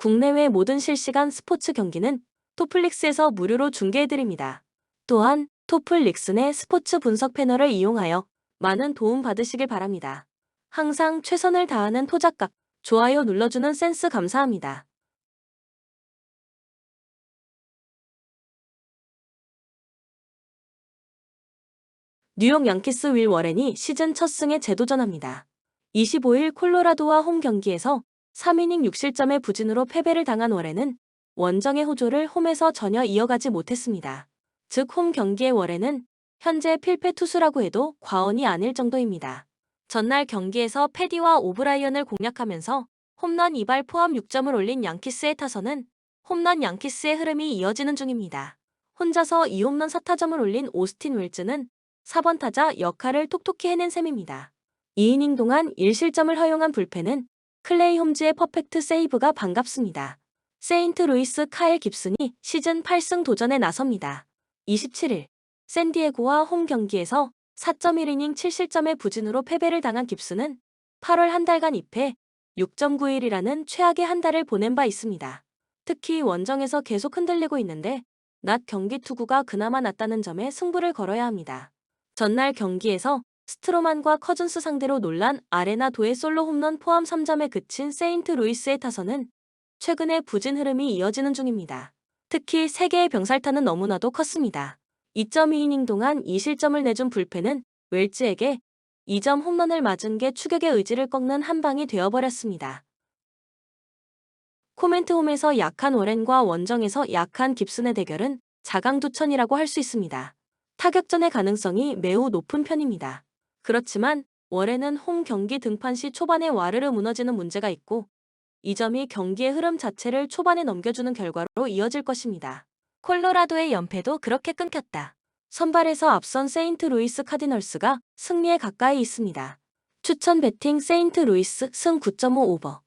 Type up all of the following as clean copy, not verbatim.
국내외 모든 실시간 스포츠 경기는 토플릭스에서 무료로 중계해드립니다. 또한 토플릭스 내 스포츠 분석 패널을 이용하여 많은 도움 받으시길 바랍니다. 항상 최선을 다하는 토작각, 좋아요 눌러주는 센스 감사합니다. 뉴욕 양키스 윌 워렌이 시즌 첫 승에 재도전합니다. 25일 콜로라도와 홈 경기에서 3이닝 6실점의 부진으로 패배를 당한 워렌은 원정의 호조를 홈에서 전혀 이어가지 못했습니다. 즉 홈 경기의 워렌은 현재 필패 투수라고 해도 과언이 아닐 정도입니다. 전날 경기에서 패디와 오브라이언을 공략하면서 홈런 2발 포함 6점을 올린 양키스의 타선은 홈런 양키스의 흐름이 이어지는 중입니다. 혼자서 2홈런 4타점을 올린 오스틴 웰즈는 4번 타자 역할을 톡톡히 해낸 셈입니다. 2이닝 동안 1실점을 허용한 불펜은 클레이 홈즈의 퍼펙트 세이브가 반갑습니다. 세인트루이스 카일 깁슨이 시즌 8승 도전에 나섭니다. 27일 샌디에고와 홈 경기에서 4.1이닝 7실점의 부진으로 패배를 당한 깁슨은 8월 한 달간 2패 6.91이라는 최악의 한 달을 보낸 바 있습니다. 특히 원정에서 계속 흔들리고 있는데 낮 경기 투구가 그나마 낫다는 점에 승부를 걸어야 합니다. 전날 경기에서 스트로만과 커즌스 상대로 놀란 아레나도의 솔로 홈런 포함 3점에 그친 세인트루이스의 타선은 최근에 부진 흐름이 이어지는 중입니다. 특히 3개의 병살타는 너무나도 컸습니다. 2.2이닝 동안 2실점을 내준 불펜은 웰즈에게 2점 홈런을 맞은 게 추격의 의지를 꺾는 한 방이 되어버렸습니다. 코멘트 홈에서 약한 워렌과 원정에서 약한 깁슨의 대결은 자강두천이라고 할 수 있습니다. 타격전의 가능성이 매우 높은 편입니다. 그렇지만 워렌은 홈 경기 등판 시 초반에 와르르 무너지는 문제가 있고 이 점이 경기의 흐름 자체를 초반에 넘겨주는 결과로 이어질 것입니다. 콜로라도의 연패도 그렇게 끊겼다. 선발에서 앞선 세인트루이스 카디널스가 승리에 가까이 있습니다. 추천 배팅 세인트루이스 승 9.5 오버.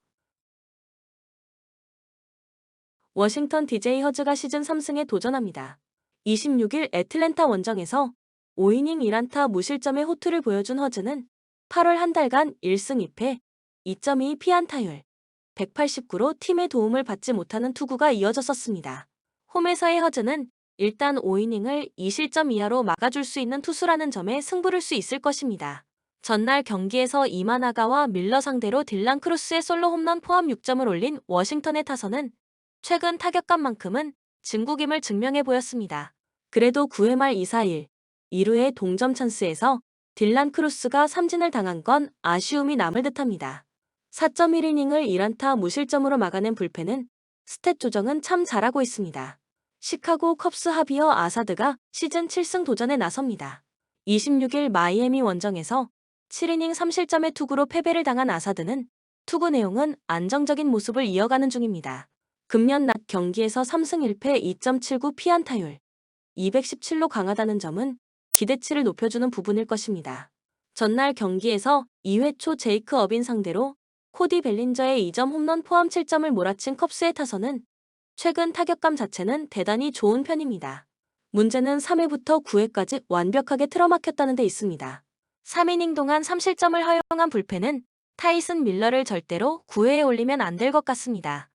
워싱턴 DJ 허즈가 시즌 3승에 도전합니다. 26일 애틀랜타 원정에서 5이닝 1안타 무실점의 호투를 보여준 허즈는 8월 한 달간 1승 2패, 2.2 피안타율, 189로 팀의 도움을 받지 못하는 투구가 이어졌었습니다. 홈에서의 허즈는 일단 5이닝을 2실점 이하로 막아줄 수 있는 투수라는 점에 승부를 수 있을 것입니다. 전날 경기에서 이마나가와 밀러 상대로 딜란 크루스의 솔로 홈런 포함 6점을 올린 워싱턴의 타선은 최근 타격감만큼은 진국임을 증명해 보였습니다. 그래도 9회 말 2-4-1, 2루의 동점 찬스에서 딜란 크루스가 삼진을 당한 건 아쉬움이 남을 듯합니다. 4.1이닝을 1안타 무실점으로 막아낸 불펜은 스탯 조정은 참 잘하고 있습니다. 시카고 컵스 하비어 아사드가 시즌 7승 도전에 나섭니다. 26일 마이애미 원정에서 7이닝 3실점의 투구로 패배를 당한 아사드는 투구 내용은 안정적인 모습을 이어가는 중입니다. 금년 낮 경기에서 3승 1패 2.79 피안타율, 217로 강하다는 점은 기대치를 높여주는 부분일 것입니다. 전날 경기에서 2회 초 제이크 어빈 상대로 코디 벨린저의 2점 홈런 포함 7점을 몰아친 컵스의 타선은 최근 타격감 자체는 대단히 좋은 편입니다. 문제는 3회부터 9회까지 완벽하게 틀어막혔다는 데 있습니다. 3이닝 동안 3실점을 허용한 불펜은 타이슨 밀러를 절대로 9회에 올리면 안 될 것 같습니다.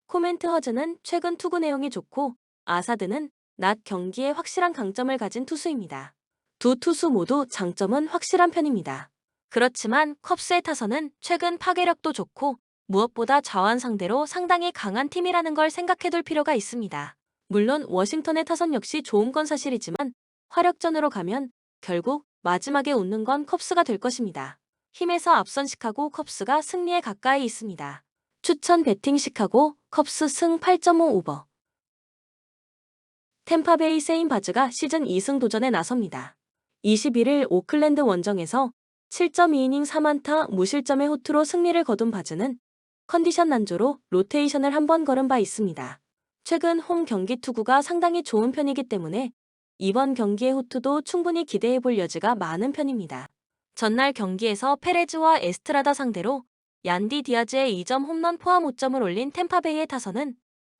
코멘트 허즈는 최근 투구 내용이 좋고 아사드는 낮 경기에 확실한 강점을 가진 투수입니다. 두 투수 모두 장점은 확실한 편입니다. 그렇지만 컵스의 타선은 최근 파괴력도 좋고 무엇보다 좌완 상대로 상당히 강한 팀이라는 걸 생각해둘 필요가 있습니다. 물론 워싱턴의 타선 역시 좋은 건 사실이지만 화력전으로 가면 결국 마지막에 웃는 건 컵스가 될 것입니다. 힘에서 앞선 시카고 컵스가 승리에 가까이 있습니다. 추천 배팅 시카고 컵스 승 8.5 오버. 템파베이 세인 바즈가 시즌 2승 도전에 나섭니다. 21일 오클랜드 원정에서 7.2이닝 3안타 무실점의 호투로 승리를 거둔 바즈는 컨디션 난조로 로테이션을 한번 걸은 바 있습니다. 최근 홈 경기 투구가 상당히 좋은 편이기 때문에 이번 경기의 호투도 충분히 기대해볼 여지가 많은 편입니다. 전날 경기에서 페레즈와 에스트라다 상대로 얀디 디아즈의 2점 홈런 포함 5점을 올린 템파베이의 타선은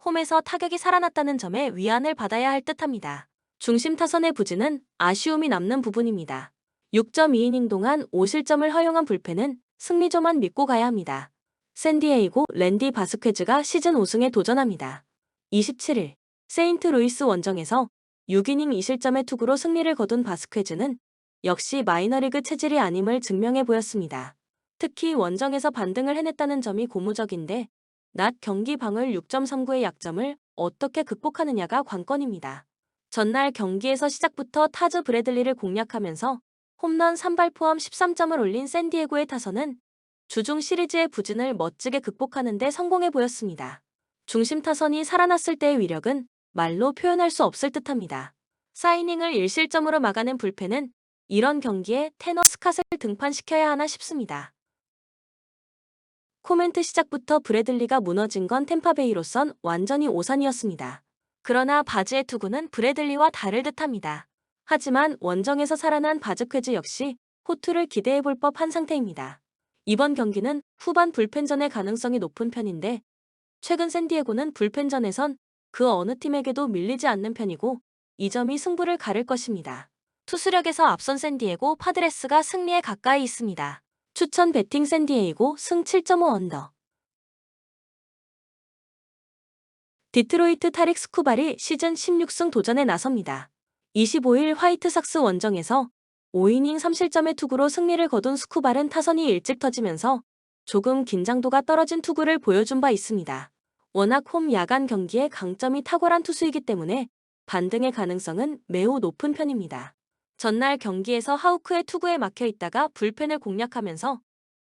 홈에서 타격이 살아났다는 점에 위안을 받아야 할 듯합니다. 중심 타선의 부진은 아쉬움이 남는 부분입니다. 6.2이닝 동안 5실점을 허용한 불펜은 승리조만 믿고 가야 합니다. 샌디에이고 랜디 바스퀘즈가 시즌 5승에 도전합니다. 27일 세인트루이스 원정에서 6이닝 2실점의 투구로 승리를 거둔 바스퀘즈는 역시 마이너리그 체질이 아님을 증명해 보였습니다. 특히 원정에서 반등을 해냈다는 점이 고무적인데 낮 경기 방울 6.39의 약점을 어떻게 극복하느냐가 관건입니다. 전날 경기에서 시작부터 타즈 브래들리를 공략하면서 홈런 3발 포함 13점을 올린 샌디에고의 타선은 주중 시리즈의 부진을 멋지게 극복하는 데 성공해 보였습니다. 중심 타선이 살아났을 때의 위력은 말로 표현할 수 없을 듯합니다. 4이닝을 1실점으로 막아낸 불펜은 이런 경기에 테너 스캇을 등판시켜야 하나 싶습니다. 코멘트 시작부터 브래들리가 무너진 건 템파베이로선 완전히 오산이었습니다. 그러나 바즈의 투구는 브래들리와 다를 듯합니다. 하지만 원정에서 살아난 바즈퀘즈 역시 호투를 기대해볼 법한 상태입니다. 이번 경기는 후반 불펜전의 가능성이 높은 편인데 최근 샌디에고는 불펜전에선 그 어느 팀에게도 밀리지 않는 편이고 이 점이 승부를 가를 것입니다. 투수력에서 앞선 샌디에고 파드레스가 승리에 가까이 있습니다. 추천 배팅 샌디에이고 승 7.5 언더. 디트로이트 타릭 스쿠발이 시즌 16승 도전에 나섭니다. 25일 화이트삭스 원정에서 5이닝 3실점의 투구로 승리를 거둔 스쿠발은 타선이 일찍 터지면서 조금 긴장도가 떨어진 투구를 보여준 바 있습니다. 워낙 홈 야간 경기에 강점이 탁월한 투수이기 때문에 반등의 가능성은 매우 높은 편입니다. 전날 경기에서 하우크의 투구에 막혀 있다가 불펜을 공략하면서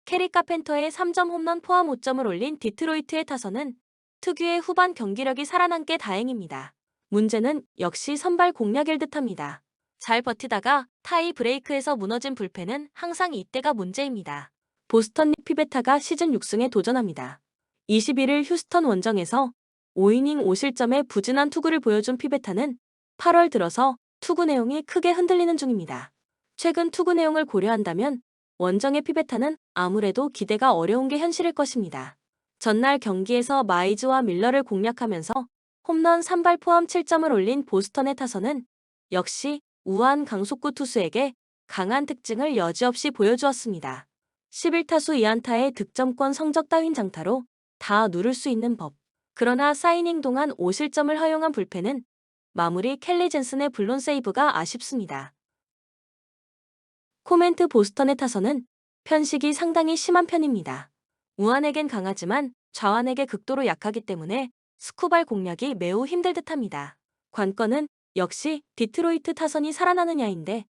캐리 카펜터의 3점 홈런 포함 5점을 올린 디트로이트의 타선은 특유의 후반 경기력이 살아난 게 다행입니다. 문제는 역시 선발 공략일 듯합니다. 잘 버티다가 타이 브레이크에서 무너진 불펜은 항상 이때가 문제입니다. 보스턴 닉 피베타가 시즌 6승에 도전합니다. 21일 휴스턴 원정에서 5이닝 5실점의 부진한 투구를 보여준 피베타는 8월 들어서 투구 내용이 크게 흔들리는 중입니다. 최근 투구 내용을 고려한다면 원정의 피베타는 아무래도 기대가 어려운 게 현실일 것입니다. 전날 경기에서 마이즈와 밀러를 공략하면서 홈런 3발 포함 7점을 올린 보스턴의 타선은 역시 우한 강속구 투수에게 강한 특징을 여지없이 보여주었습니다. 11타수 2안타의 득점권 성적 따윈 장타로 다 누를 수 있는 법. 그러나 4이닝 동안 5실점을 허용한 불펜은 마무리 켈리 젠슨의 블론 세이브가 아쉽습니다. 코멘트 보스턴의 타선은 편식이 상당히 심한 편입니다. 우한에겐 강하지만 좌완에게 극도로 약하기 때문에 스쿠발 공략이 매우 힘들 듯합니다. 관건은 역시 디트로이트 타선이 살아나느냐인데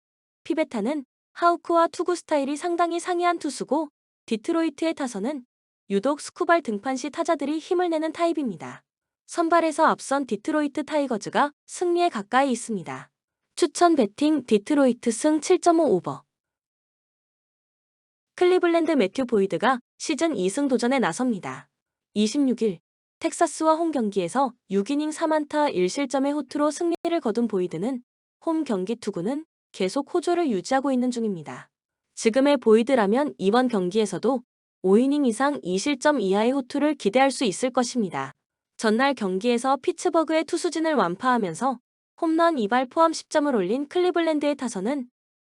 피베타는 하우크와 투구 스타일이 상당히 상이한 투수고 디트로이트의 타선은 유독 스쿠발 등판 시 타자들이 힘을 내는 타입입니다. 선발에서 앞선 디트로이트 타이거즈가 승리에 가까이 있습니다. 추천 배팅 디트로이트 승 7.5 오버. 클리블랜드 매튜 보이드가 시즌 2승 도전에 나섭니다. 26일 텍사스와 홈 경기에서 6이닝 3안타 1실점의 호투로 승리를 거둔 보이드는 홈 경기 투구는 계속 호조를 유지하고 있는 중입니다. 지금의 보이드라면 이번 경기에서도 5이닝 이상 2실점 이하의 호투를 기대할 수 있을 것입니다. 전날 경기에서 피츠버그의 투수진을 완파하면서 홈런 2발 포함 10점을 올린 클리블랜드의 타선은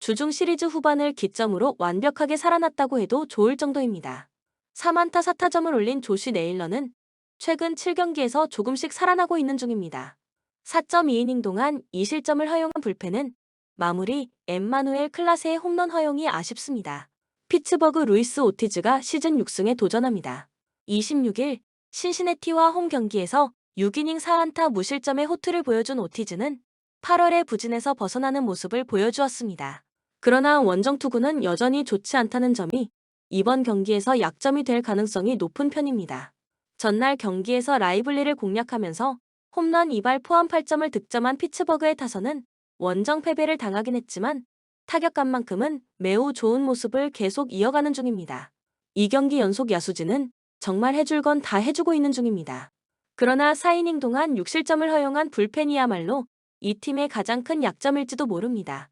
주중 시리즈 후반을 기점으로 완벽하게 살아났다고 해도 좋을 정도입니다. 3안타 4타점을 올린 조시 네일러는 최근 7경기에서 조금씩 살아나고 있는 중입니다. 4.2이닝 동안 2실점을 허용한 불펜은 마무리 엠마누엘 클라세의 홈런 허용이 아쉽습니다. 피츠버그 루이스 오티즈가 시즌 6승에 도전합니다. 26일 신시내티와 홈 경기에서 6이닝 4안타 무실점의 호투를 보여준 오티즈는 8월의 부진에서 벗어나는 모습을 보여주었습니다. 그러나 원정 투구는 여전히 좋지 않다는 점이 이번 경기에서 약점이 될 가능성이 높은 편입니다. 전날 경기에서 라이블리를 공략하면서 홈런 2발 포함 8점을 득점한 피츠버그의 타선은 원정 패배를 당하긴 했지만 타격감만큼은 매우 좋은 모습을 계속 이어가는 중입니다. 2경기 연속 야수진은 정말 해줄 건 다 해주고 있는 중입니다. 그러나 4이닝 동안 6실점을 허용한 불펜이야말로 이 팀의 가장 큰 약점일지도 모릅니다.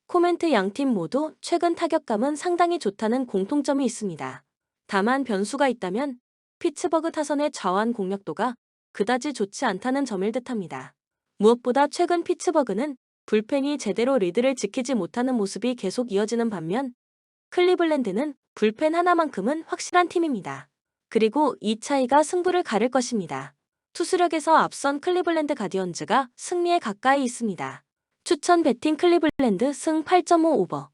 코멘트 양팀 모두 최근 타격감은 상당히 좋다는 공통점이 있습니다. 다만 변수가 있다면 피츠버그 타선의 좌완 공략도가 그다지 좋지 않다는 점일 듯합니다. 무엇보다 최근 피츠버그는 불펜이 제대로 리드를 지키지 못하는 모습이 계속 이어지는 반면 클리블랜드는 불펜 하나만큼은 확실한 팀입니다. 그리고 이 차이가 승부를 가를 것입니다. 투수력에서 앞선 클리블랜드 가디언즈가 승리에 가까이 있습니다. 추천 배팅 클리블랜드 승 8.5 오버.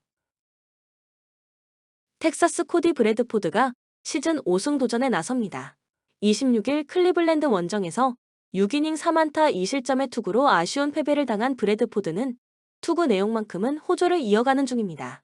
텍사스 코디 브래드포드가 시즌 5승 도전에 나섭니다. 26일 클리블랜드 원정에서 6이닝 3안타 2실점의 투구로 아쉬운 패배를 당한 브래드포드는 투구 내용만큼은 호조를 이어가는 중입니다.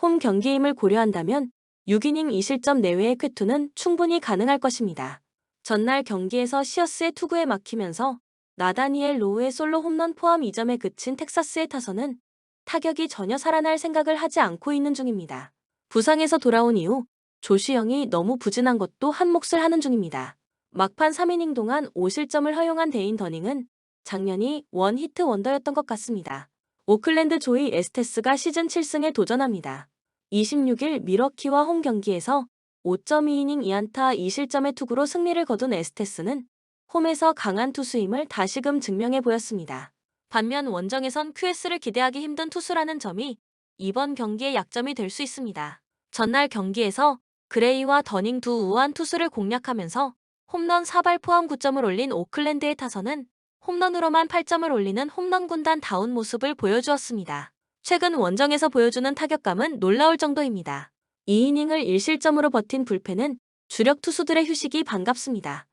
홈 경기임을 고려한다면 6이닝 2실점 내외의 쾌투는 충분히 가능할 것입니다. 전날 경기에서 시어스의 투구에 막히면서 나다니엘 로우의 솔로 홈런 포함 2점에 그친 텍사스의 타선은 타격이 전혀 살아날 생각을 하지 않고 있는 중입니다. 부상에서 돌아온 이후 조시영이 너무 부진한 것도 한몫을 하는 중입니다. 막판 3이닝 동안 5실점을 허용한 데인 더닝은 작년이 원 히트 원더였던 것 같습니다. 오클랜드 조이 에스테스가 시즌 7승에 도전합니다. 26일 밀워키와 홈 경기에서 5.2이닝 2안타 2실점의 투구로 승리를 거둔 에스테스는 홈에서 강한 투수임을 다시금 증명해 보였습니다. 반면 원정에선 QS를 기대하기 힘든 투수라는 점이 이번 경기의 약점이 될 수 있습니다. 전날 경기에서 그레이와 더닝 두 우한 투수를 공략하면서 홈런 4발 포함 9점을 올린 오클랜드의 타선은 홈런으로만 8점을 올리는 홈런 군단다운 모습을 보여주었습니다. 최근 원정에서 보여주는 타격감은 놀라울 정도입니다. 2이닝을 1실점으로 버틴 불펜은 주력 투수들의 휴식이 반갑습니다.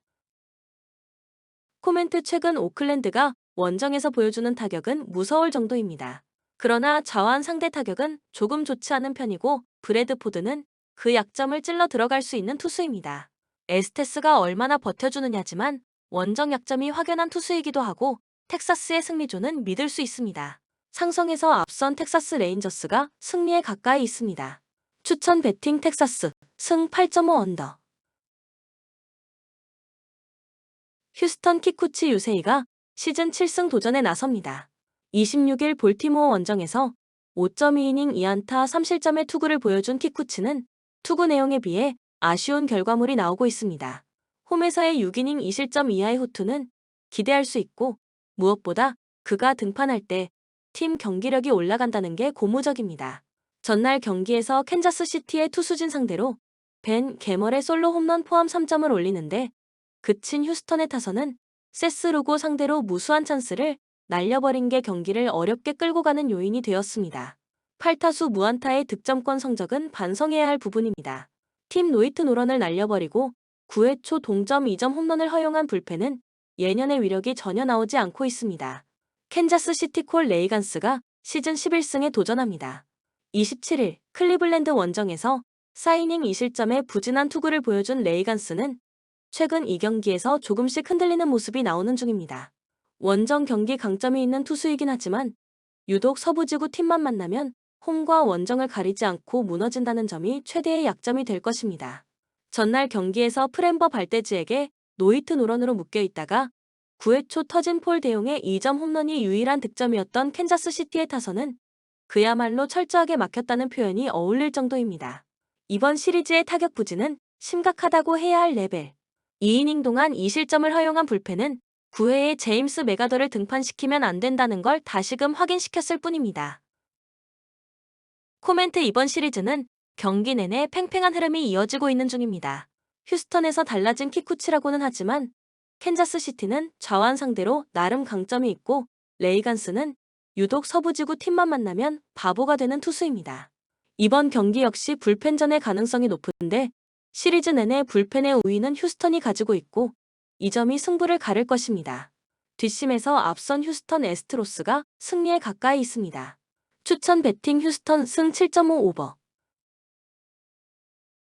코멘트 최근 오클랜드가 원정에서 보여주는 타격은 무서울 정도입니다. 그러나 좌완 상대 타격은 조금 좋지 않은 편이고 브래드포드는 그 약점을 찔러 들어갈 수 있는 투수입니다. 에스테스가 얼마나 버텨주느냐지만 원정 약점이 확연한 투수이기도 하고 텍사스의 승리조는 믿을 수 있습니다. 상성에서 앞선 텍사스 레인저스가 승리에 가까이 있습니다. 추천 배팅 텍사스 승 8.5 언더. 휴스턴 키쿠치 유세이가 시즌 7승 도전에 나섭니다. 26일 볼티모어 원정에서 5.2이닝 2안타 3실점의 투구를 보여준 키쿠치는 투구 내용에 비해 아쉬운 결과물이 나오고 있습니다. 홈에서의 6이닝 2실점 이하의 호투는 기대할 수 있고 무엇보다 그가 등판할 때 팀 경기력이 올라간다는 게 고무적입니다. 전날 경기에서 캔자스시티의 투수진 상대로 벤 게멀의 솔로 홈런 포함 3점을 올리는데 그친 휴스턴의 타선은 세스 루고 상대로 무수한 찬스를 날려버린 게 경기를 어렵게 끌고 가는 요인이 되었습니다. 8타수 무안타의 득점권 성적은 반성해야 할 부분입니다. 팀 노히트 노런을 날려버리고 9회 초 동점 2점 홈런을 허용한 불펜은 예년의 위력이 전혀 나오지 않고 있습니다. 캔자스시티 콜 레이간스가 시즌 11승에 도전합니다. 27일 클리블랜드 원정에서 4이닝 2실점의 부진한 투구를 보여준 레이간스는 최근 이 경기에서 조금씩 흔들리는 모습이 나오는 중입니다. 원정 경기 강점이 있는 투수이긴 하지만 유독 서부지구 팀만 만나면 홈과 원정을 가리지 않고 무너진다는 점이 최대의 약점이 될 것입니다. 전날 경기에서 프렘버 발데즈에게 노히트 노런으로 묶여있다가 9회 초 터진 폴 대용의 2점 홈런이 유일한 득점이었던 캔자스시티의 타선은 그야말로 철저하게 막혔다는 표현이 어울릴 정도입니다. 이번 시리즈의 타격 부진은 심각하다고 해야 할 레벨. 2이닝 동안 2실점을 허용한 불펜은 9회에 제임스 메가더를 등판시키면 안 된다는 걸 다시금 확인시켰을 뿐입니다. 코멘트 이번 시리즈는 경기 내내 팽팽한 흐름이 이어지고 있는 중입니다. 휴스턴에서 달라진 키쿠치라고는 하지만 캔자스시티는 좌완 상대로 나름 강점이 있고 레이간스는 유독 서부지구 팀만 만나면 바보가 되는 투수입니다. 이번 경기 역시 불펜전의 가능성이 높은데 시리즈 내내 불펜의 우위는 휴스턴이 가지고 있고 이 점이 승부를 가를 것입니다. 뒷심에서 앞선 휴스턴 애스트로스가 승리에 가까이 있습니다. 추천 배팅 휴스턴 승 7.5 오버.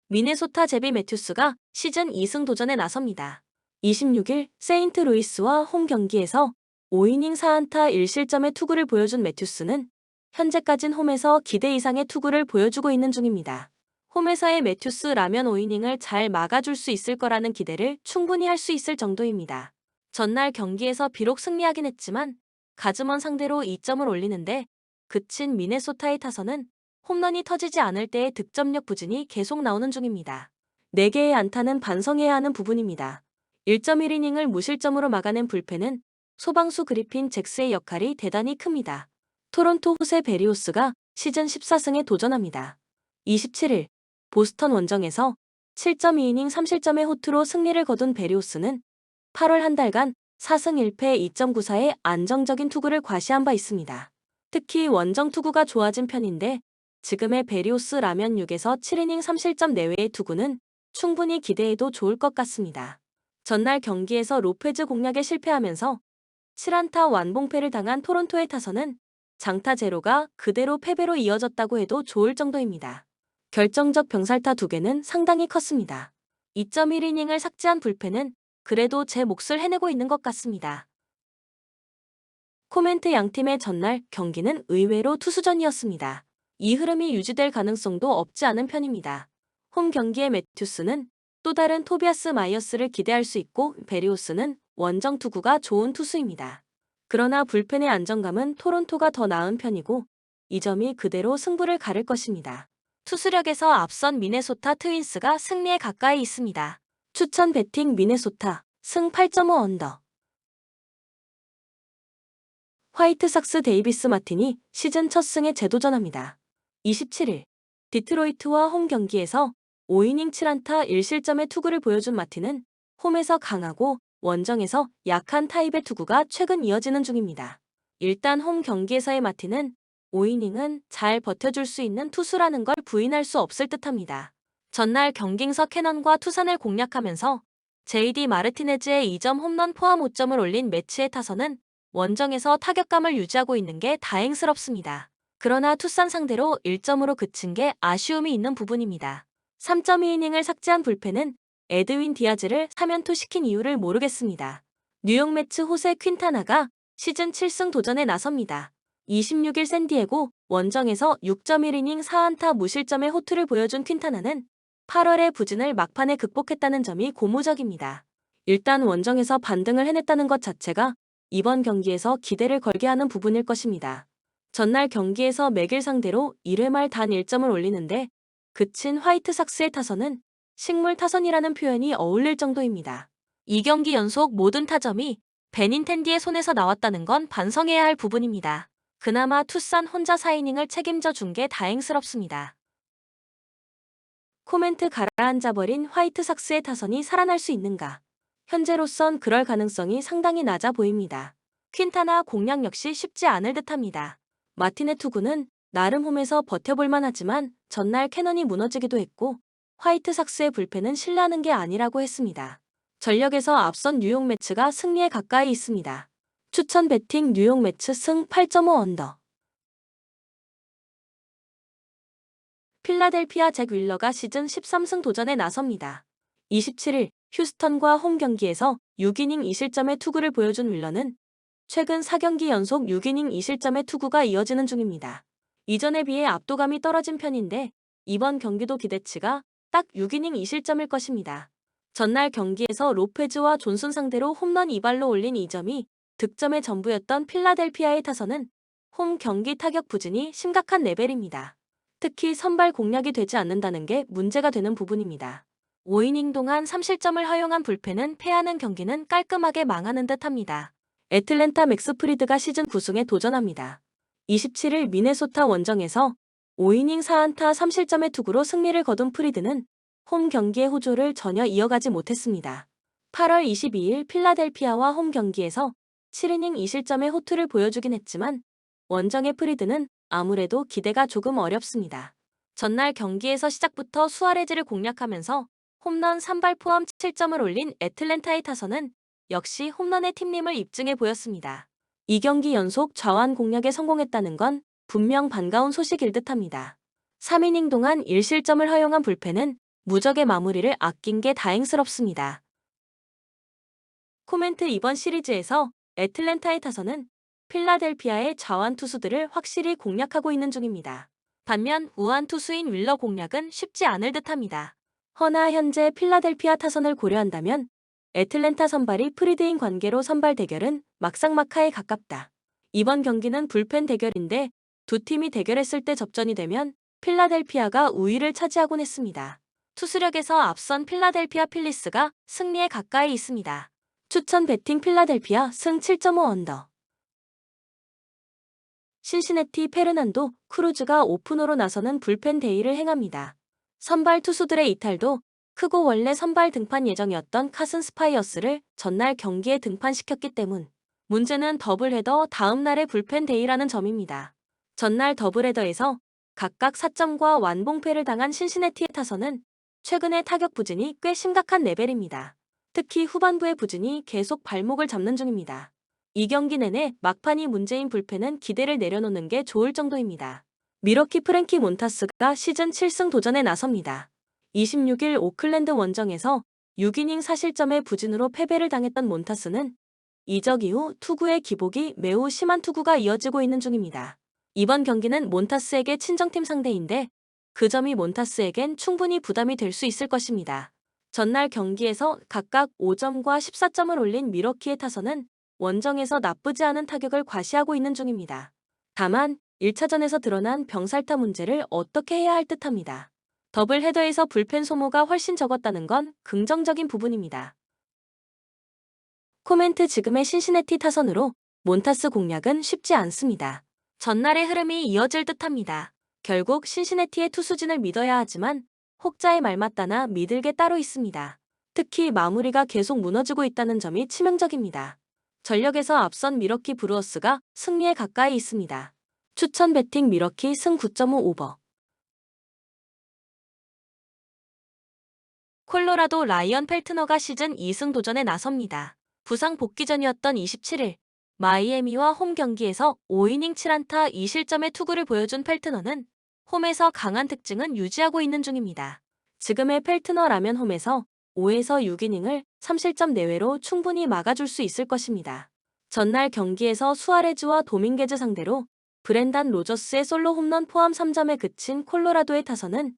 미네소타 제비 매튜스가 시즌 2승 도전에 나섭니다. 26일 세인트루이스와 홈 경기에서 5이닝 4안타 1실점의 투구를 보여준 매튜스는 현재까진 홈에서 기대 이상의 투구를 보여주고 있는 중입니다. 홈에서의 매튜스 라면 5이닝을 잘 막아줄 수 있을 거라는 기대를 충분히 할 수 있을 정도입니다. 전날 경기에서 비록 승리하긴 했지만 가즈먼 상대로 2점을 올리는데 그친 미네소타의 타선은 홈런이 터지지 않을 때의 득점력 부진이 계속 나오는 중입니다. 4개의 안타는 반성해야 하는 부분입니다. 1.1이닝을 무실점으로 막아낸 불펜은 소방수 그리핀 잭스의 역할이 대단히 큽니다. 토론토 호세 베리오스가 시즌 14승에 도전합니다. 27일 보스턴 원정에서 7.2이닝 3실점의 호투로 승리를 거둔 베리오스는 8월 한 달간 4승 1패 2.94의 안정적인 투구를 과시한 바 있습니다. 특히 원정 투구가 좋아진 편인데 지금의 베리오스 라면 6에서 7이닝 3실점 내외의 투구는 충분히 기대해도 좋을 것 같습니다. 전날 경기에서 로페즈 공략에 실패하면서 7안타 완봉패를 당한 토론토의 타선은 장타 제로가 그대로 패배로 이어졌다고 해도 좋을 정도입니다. 결정적 병살타 2개는 상당히 컸습니다. 2.1이닝을 삭제한 불펜은 그래도 제 몫을 해내고 있는 것 같습니다. 코멘트 양팀의 전날 경기는 의외로 투수전이었습니다. 이 흐름이 유지될 가능성도 없지 않은 편입니다. 홈 경기의 매튜스는 또 다른 토비아스 마이어스를 기대할 수 있고 베리오스는 원정 투구가 좋은 투수입니다. 그러나 불펜의 안정감은 토론토가 더 나은 편이고 이 점이 그대로 승부를 가를 것입니다. 투수력에서 앞선 미네소타 트윈스가 승리에 가까이 있습니다. 추천 배팅 미네소타 승 8.5 언더. 화이트삭스 데이비스 마틴이 시즌 첫 승에 재도전합니다. 27일 디트로이트와 홈 경기에서 5이닝 7안타 1실점의 투구를 보여준 마틴은 홈에서 강하고 원정에서 약한 타입의 투구가 최근 이어지는 중입니다. 일단 홈 경기에서의 마틴은 5이닝은 잘 버텨줄 수 있는 투수라는 걸 부인할 수 없을 듯합니다. 전날 경ging 캐넌과 투산을 공략하면서 JD 마르티네즈의 2점 홈런 포함 5점을 올린 매치의 타선은 원정에서 타격감을 유지하고 있는 게 다행스럽습니다. 그러나 투싼 상대로 1점으로 그친 게 아쉬움이 있는 부분입니다. 3.2이닝을 삭제한 불펜은 에드윈 디아즈를 3연투 시킨 이유를 모르겠습니다. 뉴욕 매츠 호세 퀸타나가 시즌 7승 도전에 나섭니다. 26일 샌디에고 원정에서 6.1이닝 4안타 무실점의 호투를 보여준 퀸타나는 8월의 부진을 막판에 극복했다는 점이 고무적입니다. 일단 원정에서 반등을 해냈다는 것 자체가 이번 경기에서 기대를 걸게 하는 부분일 것입니다. 전날 경기에서 맥일 상대로 1회 말 단 1점을 올리는데 그친 화이트삭스의 타선은 식물 타선이라는 표현이 어울릴 정도입니다. 2경기 연속 모든 타점이 베닌텐디의 손에서 나왔다는 건 반성해야 할 부분입니다. 그나마 투싼 혼자 4이닝을 책임져 준 게 다행스럽습니다. 코멘트 가라앉아버린 화이트삭스의 타선이 살아날 수 있는가? 현재로선 그럴 가능성이 상당히 낮아 보입니다. 퀸타나 공략 역시 쉽지 않을 듯합니다. 마틴의 투구는 나름 홈에서 버텨볼만 하지만 전날 캐넌이 무너지기도 했고 화이트삭스의 불펜은 신뢰하는 게 아니라고 했습니다. 전력에서 앞선 뉴욕 매츠가 승리에 가까이 있습니다. 추천 배팅 뉴욕 매츠 승 8.5 언더. 필라델피아 잭 윌러가 시즌 13승 도전에 나섭니다. 27일 휴스턴과 홈 경기에서 6이닝 2실점의 투구를 보여준 윌러는 최근 4경기 연속 6이닝 2실점의 투구가 이어지는 중입니다. 이전에 비해 압도감이 떨어진 편인데 이번 경기도 기대치가 딱 6이닝 2실점일 것입니다. 전날 경기에서 로페즈와 존슨 상대로 홈런 2발로 올린 2점이 득점의 전부였던 필라델피아의 타선은 홈 경기 타격 부진이 심각한 레벨입니다. 특히 선발 공략이 되지 않는다는 게 문제가 되는 부분입니다. 5이닝 동안 3실점을 허용한 불펜은 패하는 경기는 깔끔하게 망하는 듯합니다. 애틀랜타 맥스 프리드가 시즌 9승에 도전합니다. 27일 미네소타 원정에서 5이닝 4안타 3실점의 투구로 승리를 거둔 프리드는 홈 경기의 호조를 전혀 이어가지 못했습니다. 8월 22일 필라델피아와 홈 경기에서 7이닝 2실점의 호투를 보여주긴 했지만 원정의 프리드는 아무래도 기대가 조금 어렵습니다. 전날 경기에서 시작부터 수아레즈를 공략하면서 홈런 3발 포함 7점을 올린 애틀랜타의 타선은 역시 홈런의 팀림을 입증해 보였습니다. 2경기 연속 좌완 공략에 성공했다는 건 분명 반가운 소식일 듯합니다. 3이닝 동안 1실점을 허용한 불펜은 무적의 마무리를 아낀 게 다행스럽습니다. 코멘트 이번 시리즈에서 애틀랜타의 타선은 필라델피아의 좌완 투수들을 확실히 공략하고 있는 중입니다. 반면 우완 투수인 윌러 공략은 쉽지 않을 듯합니다. 허나 현재 필라델피아 타선을 고려한다면 애틀랜타 선발이 프리드인 관계로 선발 대결은 막상막하에 가깝다. 이번 경기는 불펜 대결인데 두 팀이 대결했을 때 접전이 되면 필라델피아가 우위를 차지하곤 했습니다. 투수력에서 앞선 필라델피아 필리스가 승리에 가까이 있습니다. 추천 배팅 필라델피아 승 7.5 언더. 신시내티 페르난도 크루즈가 오픈으로 나서는 불펜 데이를 행합니다. 선발 투수들의 이탈도 크고 원래 선발 등판 예정이었던 카슨 스파이어스를 전날 경기에 등판시켰기 때문. 문제는 더블헤더 다음 날의 불펜 데이라는 점입니다. 전날 더블헤더에서 각각 4점과 완봉패를 당한 신시내티의 타선은 최근의 타격 부진이 꽤 심각한 레벨입니다. 특히 후반부의 부진이 계속 발목을 잡는 중입니다. 이 경기 내내 막판이 문제인 불펜은 기대를 내려놓는 게 좋을 정도입니다. 미러키 프랭키 몬타스가 시즌 7승 도전에 나섭니다. 26일 오클랜드 원정에서 6이닝 4실점의 부진으로 패배를 당했던 몬타스는 이적 이후 투구의 기복이 매우 심한 투구가 이어지고 있는 중입니다. 이번 경기는 몬타스에게 친정팀 상대인데 그 점이 몬타스에겐 충분히 부담이 될 수 있을 것입니다. 전날 경기에서 각각 5점과 14점을 올린 미러키의 타선은 원정에서 나쁘지 않은 타격을 과시하고 있는 중입니다. 다만 1차전에서 드러난 병살타 문제를 어떻게 해야 할 듯합니다. 더블 헤더에서 불펜 소모가 훨씬 적었다는 건 긍정적인 부분입니다. 코멘트 지금의 신시내티 타선으로 몬타스 공략은 쉽지 않습니다. 전날의 흐름이 이어질 듯합니다. 결국 신시내티의 투수진을 믿어야 하지만 혹자의 말 맞다나 믿을 게 따로 있습니다. 특히 마무리가 계속 무너지고 있다는 점이 치명적입니다. 전력에서 앞선 미러키 브루어스가 승리에 가까이 있습니다. 추천 배팅 미러키 승 9.5 오버. 콜로라도 라이언 펠트너가 시즌 2승 도전에 나섭니다. 부상 복귀 전이었던 27일 마이애미와 홈 경기에서 5이닝 7안타 2실점의 투구를 보여준 펠트너는 홈에서 강한 특징은 유지하고 있는 중입니다. 지금의 펠트너라면 홈에서 5에서 6이닝을 3실점 내외로 충분히 막아줄 수 있을 것입니다. 전날 경기에서 수아레즈와 도밍게즈 상대로 브렌단 로저스의 솔로 홈런 포함 3점에 그친 콜로라도의 타선은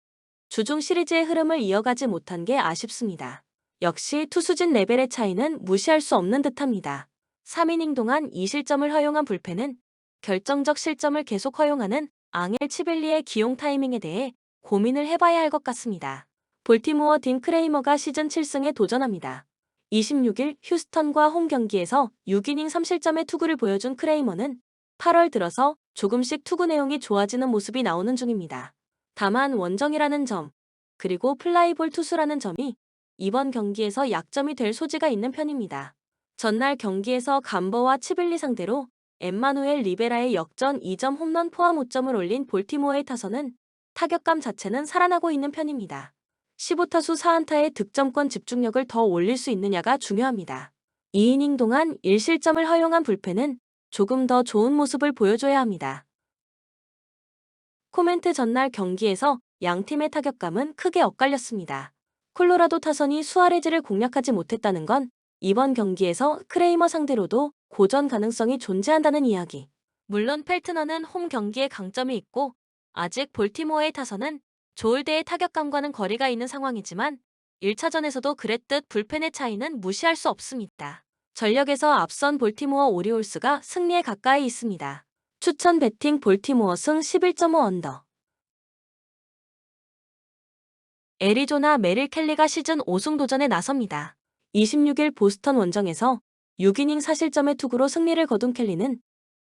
주중 시리즈의 흐름을 이어가지 못한 게 아쉽습니다. 역시 투수진 레벨의 차이는 무시할 수 없는 듯합니다. 3이닝 동안 2실점을 허용한 불펜은 결정적 실점을 계속 허용하는 앙헬 치벨리의 기용 타이밍에 대해 고민을 해봐야 할 것 같습니다. 볼티모어 딘 크레이머가 시즌 7승에 도전합니다. 26일 휴스턴과 홈 경기에서 6이닝 3실점의 투구를 보여준 크레이머는 8월 들어서 조금씩 투구 내용이 좋아지는 모습이 나오는 중입니다. 다만 원정이라는 점, 그리고 플라이볼 투수라는 점이 이번 경기에서 약점이 될 소지가 있는 편입니다. 전날 경기에서 감버와 치빌리 상대로 엠마누엘 리베라의 역전 2점 홈런 포함 5점을 올린 볼티모어의 타선은 타격감 자체는 살아나고 있는 편입니다. 15타수 4안타의 득점권 집중력을 더 올릴 수 있느냐가 중요합니다. 2이닝 동안 1실점을 허용한 불펜은 조금 더 좋은 모습을 보여줘야 합니다. 코멘트 전날 경기에서 양팀의 타격감은 크게 엇갈렸습니다. 콜로라도 타선이 수아레즈를 공략하지 못했다는 건 이번 경기에서 크레이머 상대로도 고전 가능성이 존재한다는 이야기. 물론 펠트너는 홈 경기에 강점이 있고 아직 볼티모어의 타선은 조을대의 타격감과는 거리가 있는 상황이지만 1차전에서도 그랬듯 불펜의 차이는 무시할 수 없습니다. 전력에서 앞선 볼티모어 오리올스가 승리에 가까이 있습니다. 추천 배팅 볼티모어 승 11.5 언더. 애리조나 메릴 켈리가 시즌 5승 도전에 나섭니다. 26일 보스턴 원정에서 6이닝 4실점의 투구로 승리를 거둔 켈리는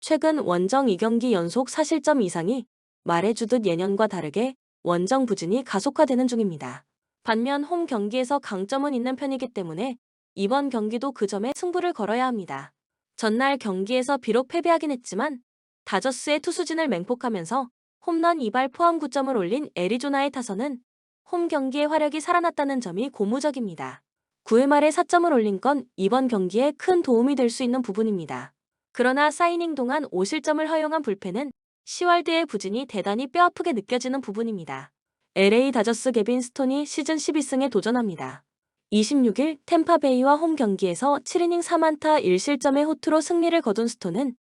최근 원정 2경기 연속 4실점 이상이 말해주듯 예년과 다르게 원정 부진이 가속화되는 중입니다. 반면 홈 경기에서 강점은 있는 편이기 때문에 이번 경기도 그 점에 승부를 걸어야 합니다. 전날 경기에서 비록 패배하긴 했지만 다저스의 투수진을 맹폭하면서 홈런 2발 포함 9점을 올린 애리조나의 타선은 홈 경기의 화력이 살아났다는 점이 고무적입니다. 9회 말에 4점을 올린 건 이번 경기에 큰 도움이 될 수 있는 부분입니다. 그러나 4이닝 동안 5실점을 허용한 불펜은 시월드의 부진이 대단히 뼈아프게 느껴지는 부분입니다. LA 다저스 개빈 스톤이 시즌 12승에 도전합니다. 26일 템파베이와 홈 경기에서 7이닝 3안타 1실점의 호투로 승리를 거둔 스톤은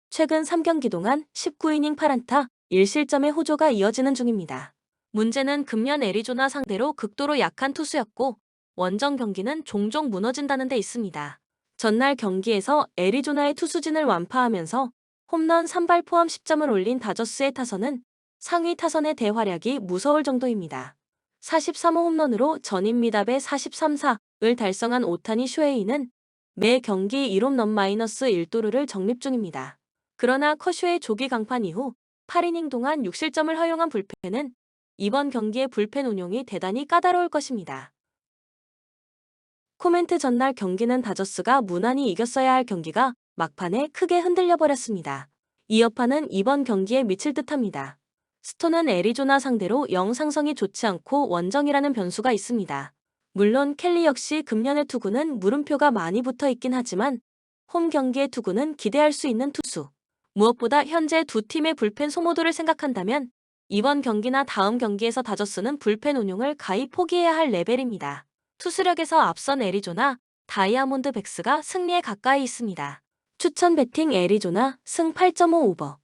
최근 3경기 동안 19이닝 8안타 1실점의 호조가 이어지는 중입니다. 문제는 금년 애리조나 상대로 극도로 약한 투수였고 원정 경기는 종종 무너진다는 데 있습니다. 전날 경기에서 애리조나의 투수진을 완파하면서 홈런 3발 포함 10점을 올린 다저스의 타선은 상위 타선의 대활약이 무서울 정도입니다. 43호 홈런으로 전임 미답의 43사를 달성한 오타니 쇼헤이는 매 경기 1홈런 -1도루를 적립 중입니다. 그러나 커쇼의 조기 강판 이후 8이닝 동안 6실점을 허용한 불펜은 이번 경기의 불펜 운용이 대단히 까다로울 것입니다. 코멘트 전날 경기는 다저스가 무난히 이겼어야 할 경기가 막판에 크게 흔들려 버렸습니다. 이 여파는 이번 경기에 미칠 듯합니다. 스톤은 애리조나 상대로 영상성이 좋지 않고 원정이라는 변수가 있습니다. 물론 켈리 역시 금년의 투구는 물음표가 많이 붙어 있긴 하지만 홈 경기의 투구는 기대할 수 있는 투수. 무엇보다 현재 두 팀의 불펜 소모도를 생각한다면 이번 경기나 다음 경기에서 다저스는 불펜 운용을 가히 포기해야 할 레벨입니다. 투수력에서 앞선 애리조나, 다이아몬드백스가 승리에 가까이 있습니다. 추천 배팅 애리조나 승 8.5 오버.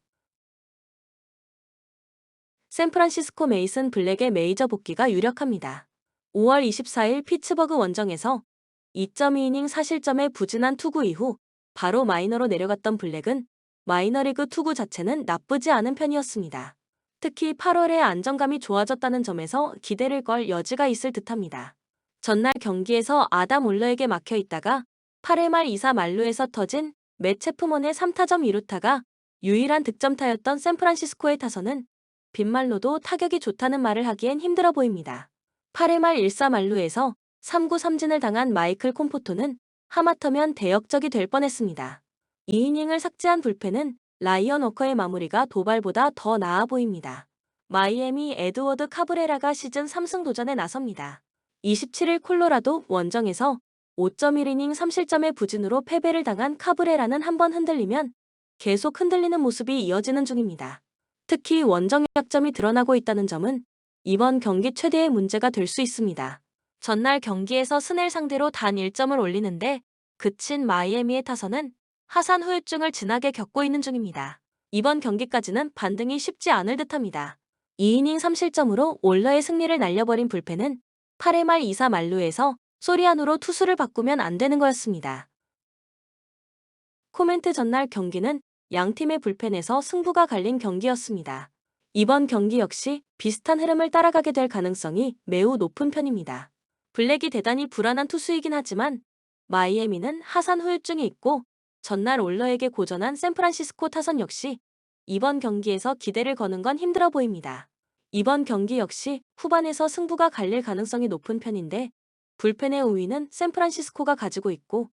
샌프란시스코 메이슨 블랙의 메이저 복귀가 유력합니다. 5월 24일 피츠버그 원정에서 2.2이닝 4실점의 부진한 투구 이후 바로 마이너로 내려갔던 블랙은 마이너리그 투구 자체는 나쁘지 않은 편이었습니다. 특히 8월에 안정감이 좋아졌다는 점에서 기대를 걸 여지가 있을 듯합니다. 전날 경기에서 아담 올러에게 막혀 있다가 8회 말 2사 만루에서 터진 맷 체프먼의 3타점 2루타가 유일한 득점타였던 샌프란시스코의 타선은 빈말로도 타격이 좋다는 말을 하기엔 힘들어 보입니다. 8회 말 1사 만루에서 3구 3진을 당한 마이클 콤포토는 하마터면 대역적이 될 뻔했습니다. 2이닝을 삭제한 불펜은 라이언 워커의 마무리가 도발보다 더 나아 보입니다. 마이애미 에드워드 카브레라가 시즌 3승 도전에 나섭니다. 27일 콜로라도 원정에서 5.1이닝 3실점의 부진으로 패배를 당한 카브레라는 한번 흔들리면 계속 흔들리는 모습이 이어지는 중입니다. 특히 원정 약점이 드러나고 있다는 점은 이번 경기 최대의 문제가 될 수 있습니다. 전날 경기에서 스넬 상대로 단 1점을 올리는데 그친 마이애미의 타선은 하산 후유증을 진하게 겪고 있는 중입니다. 이번 경기까지는 반등이 쉽지 않을 듯합니다. 2이닝 3실점으로 올러의 승리를 날려버린 불펜은 8회 말 2사 만루에서 소리안으로 투수를 바꾸면 안 되는 거였습니다. 코멘트 전날 경기는 양팀의 불펜에서 승부가 갈린 경기였습니다. 이번 경기 역시 비슷한 흐름을 따라가게 될 가능성이 매우 높은 편입니다. 블랙이 대단히 불안한 투수이긴 하지만 마이애미는 하산 후유증이 있고 전날 올러에게 고전한 샌프란시스코 타선 역시 이번 경기에서 기대를 거는 건 힘들어 보입니다. 이번 경기 역시 후반에서 승부가 갈릴 가능성이 높은 편인데 불펜의 우위는 샌프란시스코가 가지고 있고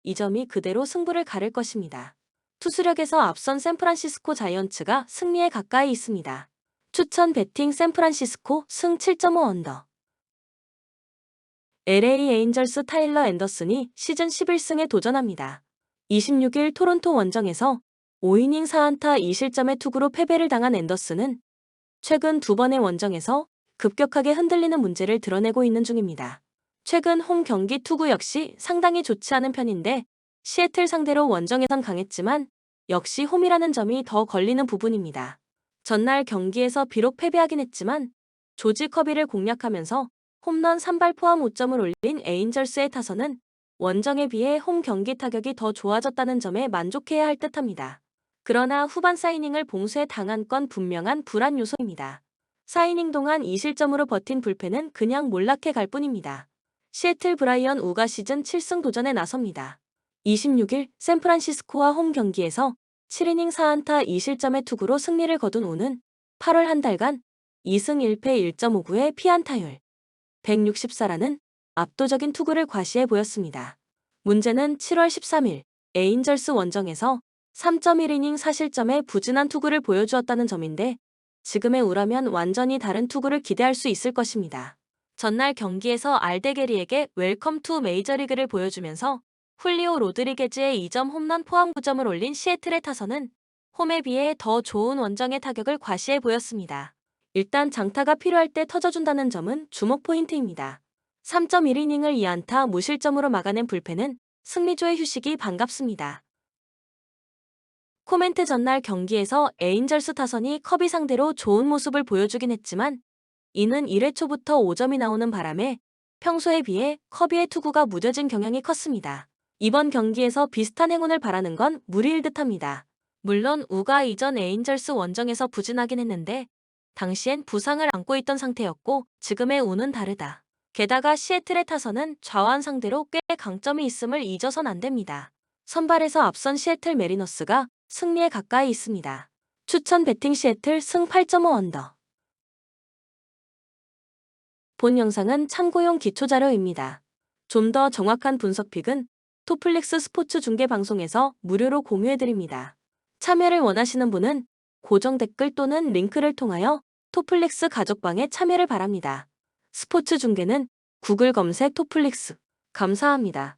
이 점이 그대로 승부를 가를 것입니다. 투수력에서 앞선 샌프란시스코 자이언츠가 승리에 가까이 있습니다. 추천 배팅 샌프란시스코 승 7.5 언더. LA 에인절스 타일러 앤더슨이 시즌 11승에 도전합니다. 26일 토론토 원정에서 5이닝 4안타 2실점의 투구로 패배를 당한 앤더슨은 최근 두 번의 원정에서 급격하게 흔들리는 문제를 드러내고 있는 중입니다. 최근 홈 경기 투구 역시 상당히 좋지 않은 편인데 시애틀 상대로 원정에선 강했지만 역시 홈이라는 점이 더 걸리는 부분입니다. 전날 경기에서 비록 패배하긴 했지만 조지 커비를 공략하면서 홈런 3발 포함 5점을 올린 에인절스의 타선은 원정에 비해 홈 경기 타격이 더 좋아졌다는 점에 만족해야 할 듯합니다. 그러나 후반 4이닝을 봉쇄 당한 건 분명한 불안 요소입니다. 4이닝 동안 2실점으로 버틴 불펜은 그냥 몰락해 갈 뿐입니다. 시애틀 브라이언 우가 시즌 7승 도전에 나섭니다. 26일 샌프란시스코와 홈 경기에서 7이닝 4안타 2실점의 투구로 승리를 거둔 우는 8월 한 달간 2승 1패 1.59의 피안타율 164라는 압도적인 투구를 과시해 보였습니다. 문제는 7월 13일 에인절스 원정에서 3.1이닝 4실점의 부진한 투구를 보여주었다는 점인데 지금의 우라면 완전히 다른 투구를 기대할 수 있을 것입니다. 전날 경기에서 알데게리에게 웰컴 투 메이저리그를 보여주면서 훌리오 로드리게즈의 2점 홈런 포함 9점을 올린 시애틀의 타선은 홈에 비해 더 좋은 원정의 타격을 과시해 보였습니다. 일단 장타가 필요할 때 터져준다는 점은 주목 포인트입니다. 3.1이닝을 2안타 무실점으로 막아낸 불펜은 승리조의 휴식이 반갑습니다. 코멘트 전날 경기에서 에인절스 타선이 커비 상대로 좋은 모습을 보여주긴 했지만 이는 1회 초부터 5점이 나오는 바람에 평소에 비해 커비의 투구가 무뎌진 경향이 컸습니다. 이번 경기에서 비슷한 행운을 바라는 건 무리일 듯합니다. 물론 우가 이전 에인절스 원정에서 부진하긴 했는데 당시엔 부상을 안고 있던 상태였고 지금의 우는 다르다. 게다가 시애틀의 타선은 좌완 상대로 꽤 강점이 있음을 잊어선 안 됩니다. 선발에서 앞선 시애틀 메리너스가 승리에 가까이 있습니다. 추천 배팅 시애틀 승 8.5 언더. 본 영상은 참고용 기초자료입니다. 좀 더 정확한 분석픽은 토플릭스 스포츠 중계 방송에서 무료로 공유해드립니다. 참여를 원하시는 분은 고정 댓글 또는 링크를 통하여 토플릭스 가족방에 참여를 바랍니다. 스포츠 중계는 구글 검색 토플릭스. 감사합니다.